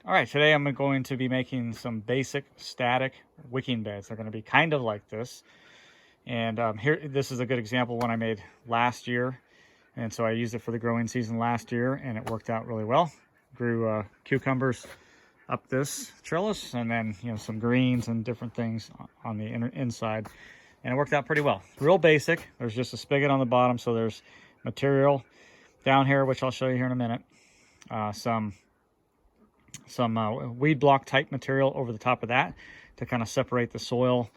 All right, today I'm going to be making some basic static wicking beds. They're going to be kind of like this. And this is a good example one I made last year. And so I used it for the growing season last year and it worked out really well. Grew cucumbers up this trellis and then, some greens and different things on the inside. And it worked out pretty well. Real basic. There's just a spigot on the bottom. So there's material down here, which I'll show you here in a minute. Some weed block type material over the top of that to kind of separate the soil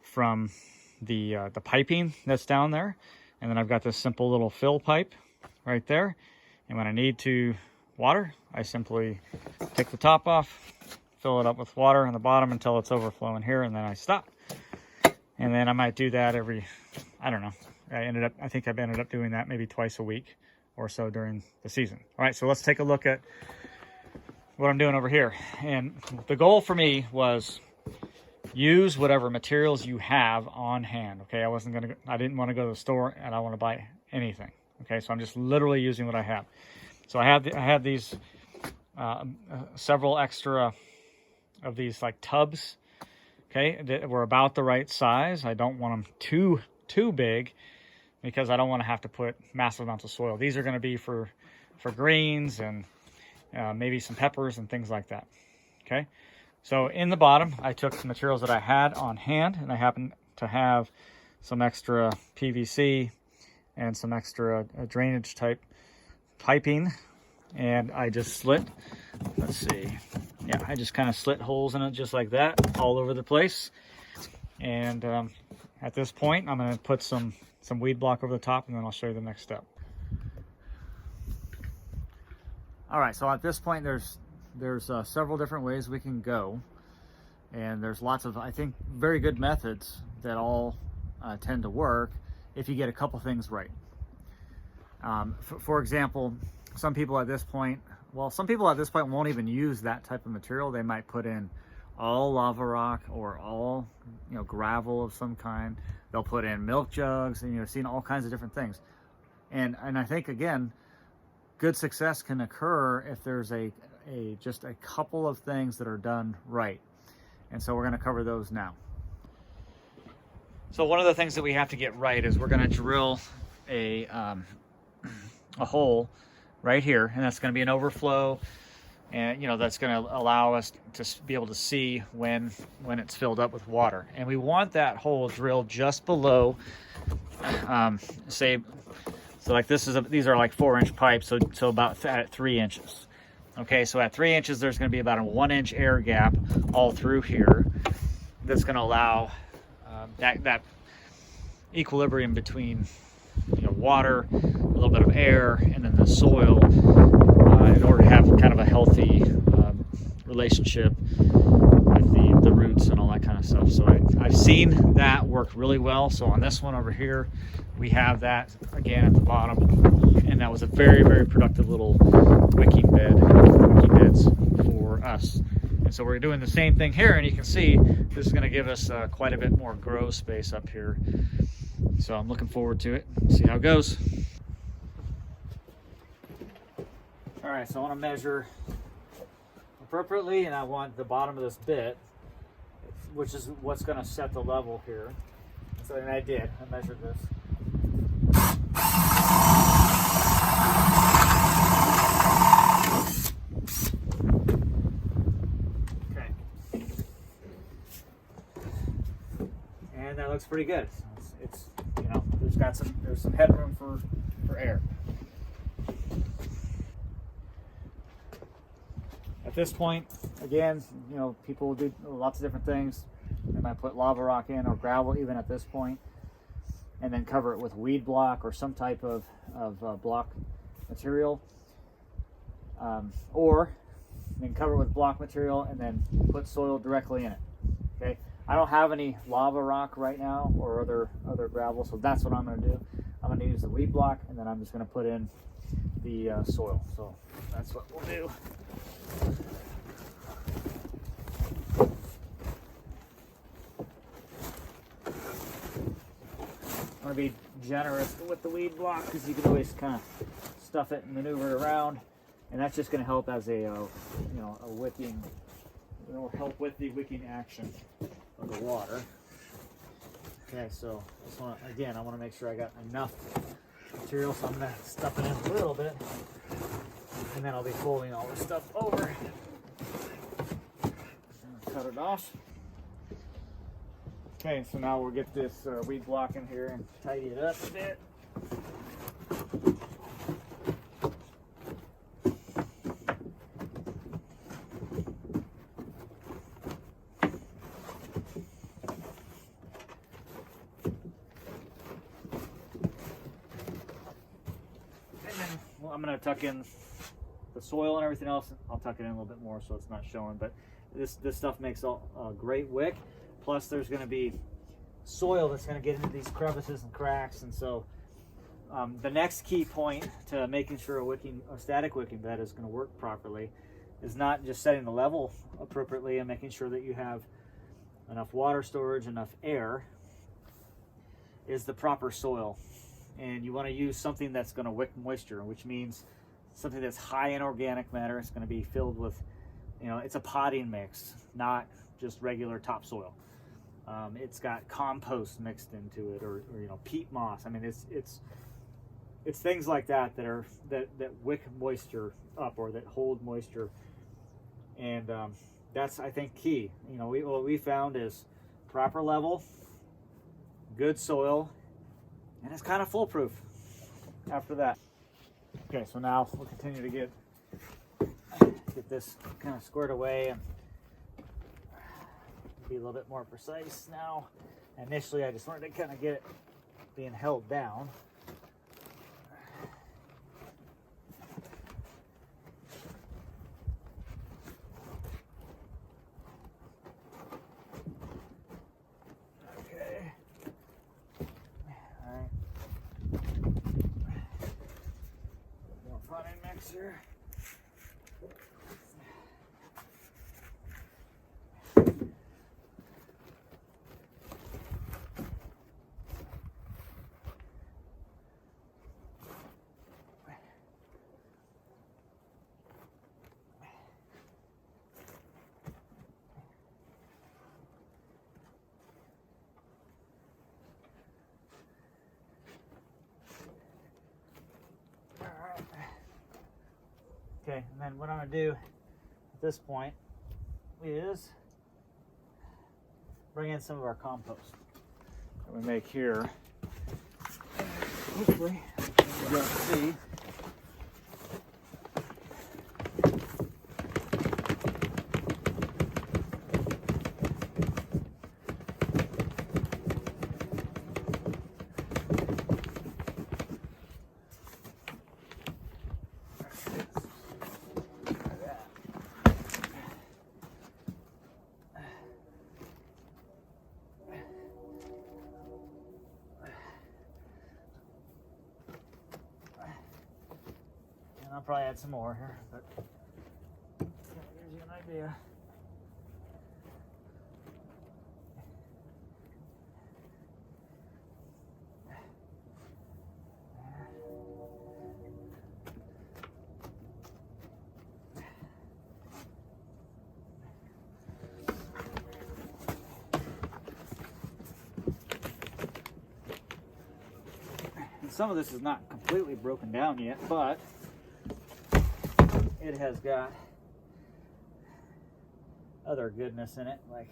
from the piping that's down there. And then I've got this simple little fill pipe right there. And when I need to water, I simply take the top off, fill it up with water on the bottom until it's overflowing here, and then I stop. And then I might do that I don't know. I think I've ended up doing that maybe twice a week or so during the season. All right, so let's take a look at what I'm doing over here. And the goal for me was use whatever materials you have on hand. Okay, I didn't want to go to the store and I want to buy anything. Okay, so I'm just literally using what I have. So I had these several extra of these like tubs. Okay, that were about the right size. I don't want them too big because I don't want to have to put massive amounts of soil. These are going to be for greens and maybe some peppers and things like that. Okay, so in the bottom, I took some materials that I had on hand, and I happen to have some extra PVC and some extra drainage type piping, and I just slit, let's see, yeah, I just kind of slit holes in it just like that all over the place. And at this point, I'm going to put some weed block over the top, and then I'll show you the next step. All right, so at this point, there's several different ways we can go, and there's lots of, I think, very good methods that all tend to work if you get a couple things right. For example, some people at this point won't even use that type of material. They might put in all lava rock or all gravel of some kind. They'll put in milk jugs, and seen all kinds of different things. And I think, again, good success can occur if there's just a couple of things that are done right. And so we're going to cover those now. So one of the things that we have to get right is we're going to drill a hole right here, and that's going to be an overflow, and that's going to allow us to be able to see when it's filled up with water. And we want that hole drilled just below, so like these are like 4-inch pipes, so about at 3 inches. Okay, so at 3 inches, there's going to be about a 1-inch air gap all through here. That's going to allow that equilibrium between water, a little bit of air, and then the soil, in order to have kind of a healthy relationship with the roots and all that kind of stuff. So I've seen that work really well. So on this one over here, we have that again at the bottom, and that was a very, very productive little wicking beds for us. And so we're doing the same thing here, and you can see this is going to give us quite a bit more grow space up here. So I'm looking forward to it. See how it goes. All right, so I want to measure appropriately, and I want the bottom of this bit, which is what's going to set the level here. So and I measured this. Okay. And that looks pretty good. It's there's some headroom for air. At this point, again, people will do lots of different things. They might put lava rock in or gravel even at this point, and then cover it with weed block or some type of block material, or then cover it with block material and then put soil directly in it. Okay, I don't have any lava rock right now or other gravel, so that's what I'm going to do. I'm going to use the weed block, and then I'm just going to put in the soil. So that's what we'll do. I'm going to be generous with the weed block because you can always kind of stuff it and maneuver it around. and that's just going to help as a you know, a wicking. It'll help with the wicking action of the water. Okay, so just want to, again, I want to make sure I got enough material, so I'm going to stuff it in a little bit, and then I'll be folding all this stuff over. Cut it off. Okay, so now we'll get this weed block in here and tidy it up a bit. I'm going to tuck in the soil and everything else. I'll tuck it in a little bit more so it's not showing, but this stuff makes a great wick. Plus there's going to be soil that's going to get into these crevices and cracks, and so the next key point to making sure a static wicking bed is going to work properly is not just setting the level appropriately and making sure that you have enough water storage, enough air, is the proper soil. And you want to use something that's going to wick moisture, which means something that's high in organic matter. It's going to be filled with, you know, it's a potting mix, not just regular topsoil. It's got compost mixed into it, or you know, peat moss. I mean, it's things like that that wick moisture up, or that hold moisture, and that's, I think, key. You know, what we found is proper level, good soil, and it's kind of foolproof after that. Okay, so now we'll continue to get this kind of squared away and be a little bit more precise now. Initially, I just wanted to kind of get it being held down. Mixer. Okay, and then what I'm going to do at this point is bring in some of our compost that we make here. Hopefully, you don't see. I'll probably add some more here, but that gives you an idea. And some of this is not completely broken down yet, but it has got other goodness in it, like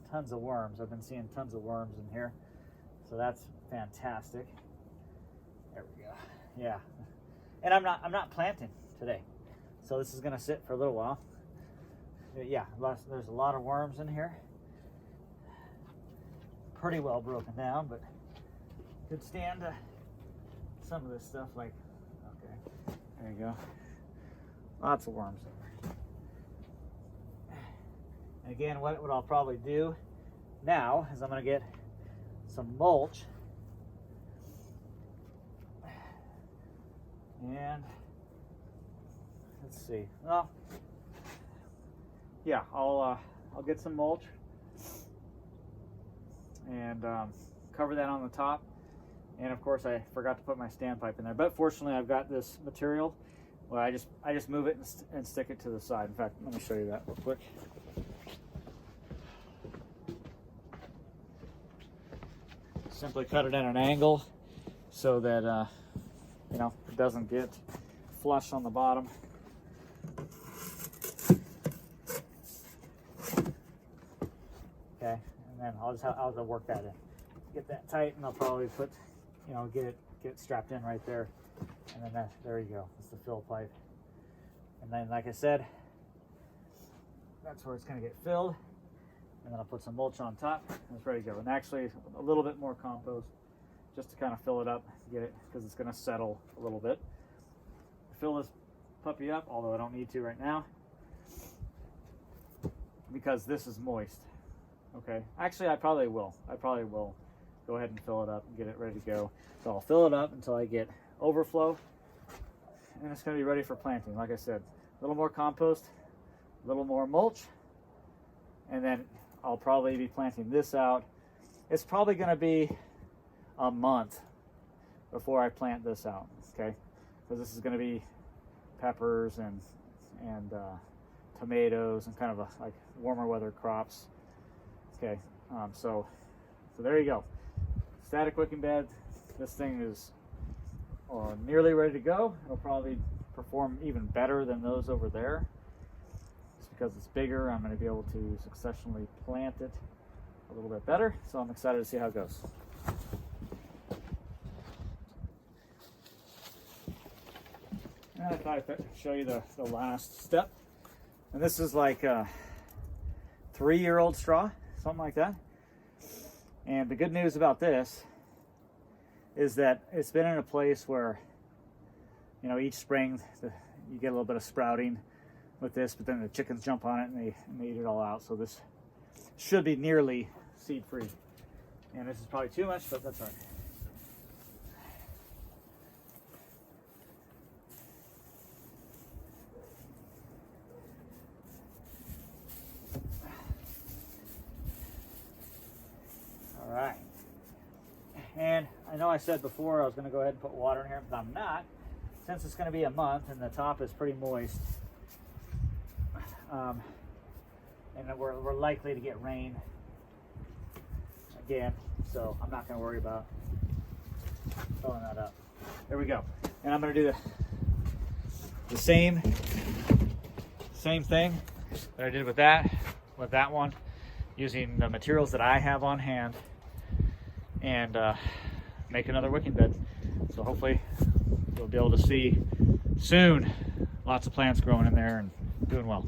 tons of worms. I've been seeing tons of worms in here, so that's fantastic. There we go. Yeah, and I'm not planting today, so this is going to sit for a little while. Yeah, there's a lot of worms in here. Pretty well broken down, but could stand some of this stuff. Like, okay, there you go. Lots of worms in there. And again, what I'll probably do now is I'm going to get some mulch, and let's see. Well, yeah, I'll get some mulch and cover that on the top. And of course, I forgot to put my standpipe in there, but fortunately, I've got this material Well, I just move it and stick it to the side. In fact, let me show you that real quick. Simply cut it at an angle so that you know, it doesn't get flush on the bottom. Okay, and then I'll just work that in. Get that tight, and I'll probably put, you know, get it strapped in right there, and then there you go. It's the fill pipe, and then like I said, that's where it's going to get filled, and then I'll put some mulch on top, and it's ready to go. And actually, a little bit more compost, just to kind of fill it up, get it, because it's going to settle a little bit. Fill this puppy up, although I don't need to right now, because this is moist. Okay, actually I probably will go ahead and fill it up and get it ready to go. So I'll fill it up until I get overflow, and it's going to be ready for planting. Like I said, a little more compost, a little more mulch, and then I'll probably be planting this out. It's probably going to be a month before I plant this out, okay? Because this is going to be peppers and tomatoes and kind of like warmer weather crops. Okay, so there you go. Static wicking bed. This thing is nearly ready to go. It'll probably perform even better than those over there. Just because it's bigger, I'm going to be able to successfully plant it a little bit better. So I'm excited to see how it goes. And I thought I'd show you the last step. And this is like a 3-year-old straw, something like that. And the good news about this is that it's been in a place where, you know, each spring you get a little bit of sprouting with this, but then the chickens jump on it and they eat it all out. So this should be nearly seed-free. And this is probably too much, but that's all right. Alright, and I know I said before I was going to go ahead and put water in here, but I'm not, since it's going to be a month and the top is pretty moist, and we're likely to get rain again, so I'm not going to worry about filling that up. There we go. And I'm going to do the same thing that I did with that one, using the materials that I have on hand, and make another wicking bed. So hopefully you'll be able to see soon lots of plants growing in there and doing well.